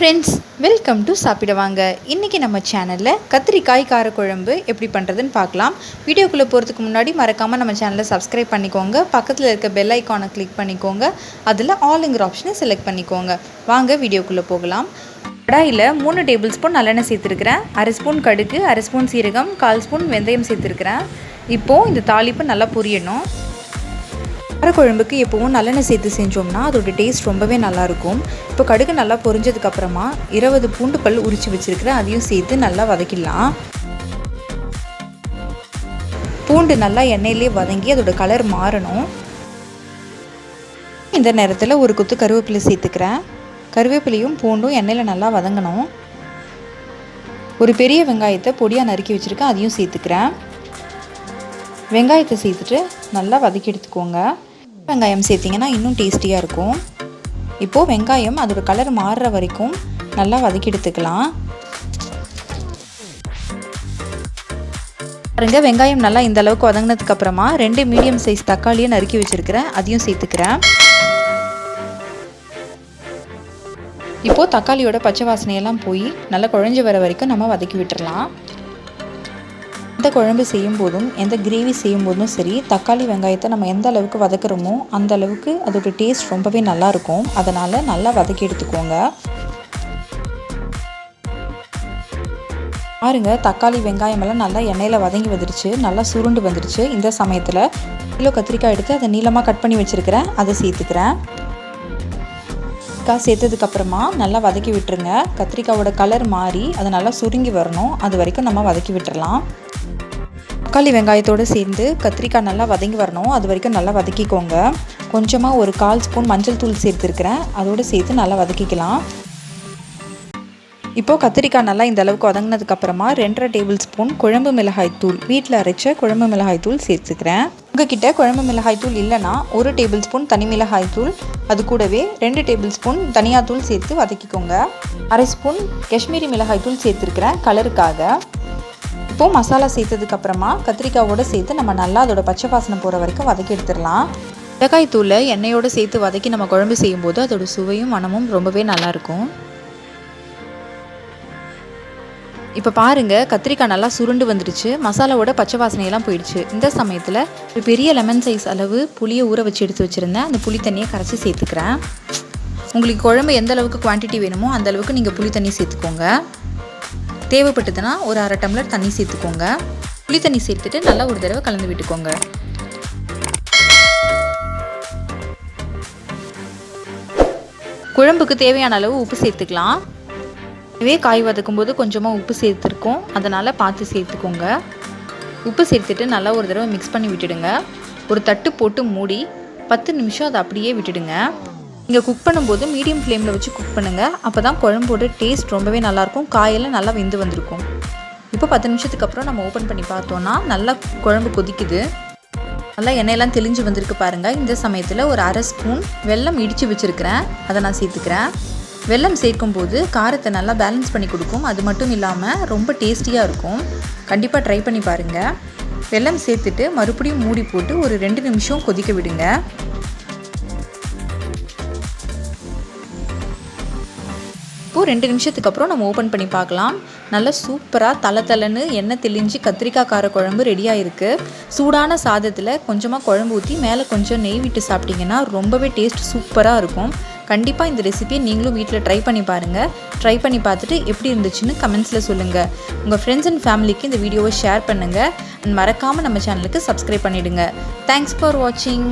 Friends, welcome to சாப்பிட வாங்க. இன்றைக்கி நம்ம சேனலில் கத்திரிக்காய் காரக்குழம்பு எப்படி பண்ணுறதுன்னு பார்க்கலாம். வீடியோக்குள்ளே போகிறதுக்கு முன்னாடி மறக்காமல் நம்ம சேனலை சப்ஸ்கிரைப் பண்ணிக்கோங்க. பக்கத்தில் இருக்க பெல் ஐக்கானை கிளிக் பண்ணிக்கோங்க. அதில் ஆல்ங்கிற ஆப்ஷனை செலக்ட் பண்ணிக்கோங்க. வாங்க வீடியோக்குள்ளே போகலாம். கடாயில் 3 டேபிள் ஸ்பூன் நல்லெண்ணெய் சேர்த்துருக்கிறேன். 1/2 ஸ்பூன் கடுகு, 1/2 ஸ்பூன் சீரகம், 1/4 ஸ்பூன் வெந்தயம் சேர்த்துருக்கிறேன். இப்போது இந்த தாளிப்பு நல்லா பொரியணும். காரக்குழம்புக்கு எப்போவும் நல்லெண்ணெய் சேர்த்து செஞ்சோம்னா அதோட டேஸ்ட் ரொம்பவே நல்லாயிருக்கும். இப்போ கடுகு நல்லா பொரிஞ்சதுக்கப்புறமா 20 பூண்டு பல் உரித்து வச்சுருக்கிறேன். அதையும் சேர்த்து நல்லா வதக்கிடலாம். பூண்டு நல்லா எண்ணெயிலே வதங்கி அதோட கலர் மாறணும். இந்த நேரத்தில் ஒரு கொத்து கருவேப்பிலை சேர்த்துக்கிறேன். கருவேப்பிலையும் பூண்டும் எண்ணெயில் நல்லா வதங்கணும். ஒரு பெரிய வெங்காயத்தை பொடியாக நறுக்கி வச்சுருக்கேன். அதையும் சேர்த்துக்கிறேன். வெங்காயத்தை சேர்த்துட்டு நல்லா வதக்கி எடுத்துக்கோங்க. வெங்காயம் சேர்த்திங்கன்னா இன்னும் டேஸ்டியாக இருக்கும். இப்போது வெங்காயம் அதோட கலர் மாறுற வரைக்கும் நல்லா வதக்கி எடுத்துக்கலாம். பாருங்க, வெங்காயம் நல்லா இந்த அளவுக்கு வதங்கினதுக்கு அப்புறமா 2 மீடியம் சைஸ் தக்காளியை நறுக்கி வச்சுருக்கிறேன். அதையும் சேர்த்துக்கிறேன். இப்போது தக்காளியோட பச்சை வாசனையெல்லாம் போய் நல்லா குழஞ்சி வர வரைக்கும் நம்ம வதக்கி விட்டுடலாம். எந்த குழம்பு செய்யும் போதும் எந்த கிரேவி செய்யும் போதும் சரி, தக்காளி வெங்காயத்தை நம்ம எந்த அளவுக்கு வதக்குறோமோ அந்த அளவுக்கு அதோட டேஸ்ட் ரொம்பவே நல்லாயிருக்கும். அதனால் நல்லா வதக்கி எடுத்துக்கோங்க. பாருங்க, தக்காளி வெங்காயமெல்லாம் நல்லா எண்ணெயில் வதங்கி வந்துடுச்சு, நல்லா சுருண்டு வந்துடுச்சு. இந்த சமயத்தில் கிலோ கத்திரிக்காய் எடுத்து அதை நீளமாக கட் பண்ணி வச்சுருக்கிறேன். அதை சேர்த்துக்கிறேன். கத்திரிக்காய் சேர்த்ததுக்கப்புறமா நல்லா வதக்கி விட்டுருங்க. கத்திரிக்காயோட கலர் மாறி அது நல்லா சுருங்கி வரணும். அது வரைக்கும் நம்ம வதக்கி விட்டுறலாம். தக்காளி வெங்காயத்தோடு சேர்ந்து கத்திரிக்காய் நல்லா வதங்கி வரணும். அது வரைக்கும் நல்லா வதக்கிக்கோங்க. கொஞ்சமாக ஒரு 1/4 ஸ்பூன் மஞ்சள் தூள் சேர்த்துருக்கிறேன். அதோடு சேர்த்து நல்லா வதக்கிக்கலாம். இப்போது கத்திரிக்காய் நல்லா இந்த அளவுக்கு வதங்கினதுக்கப்புறமா 2.5 டேபிள் ஸ்பூன் குழம்பு மிளகாய் தூள், வீட்டில் அரைச்ச குழம்பு மிளகாய் தூள் சேர்த்துக்கிறேன். உங்ககிட்ட குழம்பு மிளகாய் தூள் இல்லைன்னா 1 டேபிள் ஸ்பூன் தனி மிளகாய் தூள், அது கூடவே 2 டேபிள் ஸ்பூன் தனியாத்தூள் சேர்த்து வதக்கிக்கோங்க. 1/2 ஸ்பூன் காஷ்மீரி மிளகாய் தூள் சேர்த்துருக்கிறேன் கலருக்காக. இப்போது மசாலா சேர்த்ததுக்கப்புறமா கத்திரிக்காயோடு சேர்த்து நம்ம நல்லா அதோட பச்சை வாசனை போகிற வரைக்கும் வதக்கி எடுத்துடலாம். மிளகாய் தூளை எண்ணெயோடு சேர்த்து வதக்கி நம்ம குழம்பு செய்யும்போது அதோட சுவையும் மனமும் ரொம்பவே நல்லாயிருக்கும். இப்போ பாருங்கள், கத்திரிக்காய் நல்லா சுருண்டு வந்துடுச்சு. மசாலாவோட பச்சை வாசனையெல்லாம் போயிடுச்சு. இந்த சமயத்தில் ஒரு பெரிய லெமன் சைஸ் அளவு புளியை ஊற வச்சு எடுத்து வச்சுருந்தேன். அந்த புளி தண்ணியை கரைச்சி சேர்த்துக்கிறேன். உங்களுக்கு குழம்பு எந்த அளவுக்கு குவான்டிட்டி வேணுமோ அந்த அளவுக்கு நீங்கள் புளி தண்ணி சேர்த்துக்கோங்க. தேவைப்பட்டதுன்னா ஒரு 1/2 டம்ளர் தண்ணி சேர்த்துக்கோங்க. புளி தண்ணி சேர்த்துட்டு நல்லா ஒரு தடவை கலந்து விட்டுக்கோங்க. குழம்புக்கு தேவையான அளவு உப்பு சேர்த்துக்கலாம். இதுவே காய் வதக்கும் போது கொஞ்சமாக உப்பு சேர்த்துருக்கோம், அதனால் பார்த்து சேர்த்துக்கோங்க. உப்பு சேர்த்துட்டு நல்லா ஒரு தடவை மிக்ஸ் பண்ணி விட்டுடுங்க. ஒரு தட்டு போட்டு மூடி 10 நிமிஷம் அதை அப்படியே விட்டுடுங்க. நீங்கள் குக் பண்ணும்போது மீடியம் ஃப்ளேமில் வச்சு குக் பண்ணுங்கள். அப்போ தான் குழம்போட டேஸ்ட் ரொம்பவே நல்லாயிருக்கும். காயெல்லாம் நல்லா வெந்து வந்திருக்கும். இப்போ 10 நிமிஷத்துக்கு அப்புறம் நம்ம ஓப்பன் பண்ணி பார்த்தோன்னா நல்லா குழம்பு கொதிக்குது. நல்லா எண்ணெயெல்லாம் தெளிஞ்சு வந்திருக்கு பாருங்கள். இந்த சமயத்தில் ஒரு 1/2 ஸ்பூன் வெல்லம் இடித்து வச்சுருக்கிறேன். அதை நான் சேர்த்துக்கிறேன். வெல்லம் சேர்க்கும்போது காரத்தை நல்லா பேலன்ஸ் பண்ணி கொடுக்கும். அது மட்டும் இல்லாமல் ரொம்ப டேஸ்டியாக இருக்கும். கண்டிப்பாக ட்ரை பண்ணி பாருங்கள். வெல்லம் சேர்த்துட்டு மறுபடியும் மூடி போட்டு ஒரு 2 நிமிஷம் கொதிக்க விடுங்க. இப்போது 2 நிமிஷத்துக்கு அப்புறம் நம்ம ஓப்பன் பண்ணி பார்க்கலாம். நல்லா சூப்பராக தலை எண்ணெய் தெளிஞ்சு கத்திரிக்காய் காரக்குழம்பு ரெடியாக இருக்குது. சூடான சாதத்தில் கொஞ்சமாக குழம்பு ஊற்றி மேலே கொஞ்சம் நெய் விட்டு சாப்பிட்டிங்கன்னா ரொம்பவே டேஸ்ட் சூப்பராக இருக்கும். கண்டிப்பாக இந்த ரெசிபியை நீங்களும் வீட்டில் ட்ரை பண்ணி பாருங்கள். ட்ரை பண்ணி பார்த்துட்டு எப்படி இருந்துச்சுன்னு கமெண்ட்ஸில் சொல்லுங்கள். உங்கள் ஃப்ரெண்ட்ஸ் அண்ட் ஃபேமிலிக்கு இந்த வீடியோவை ஷேர் பண்ணுங்கள். மறக்காமல் நம்ம சேனலுக்கு சப்ஸ்கிரைப் பண்ணிவிடுங்க. தேங்க்ஸ் ஃபார் வாட்சிங்.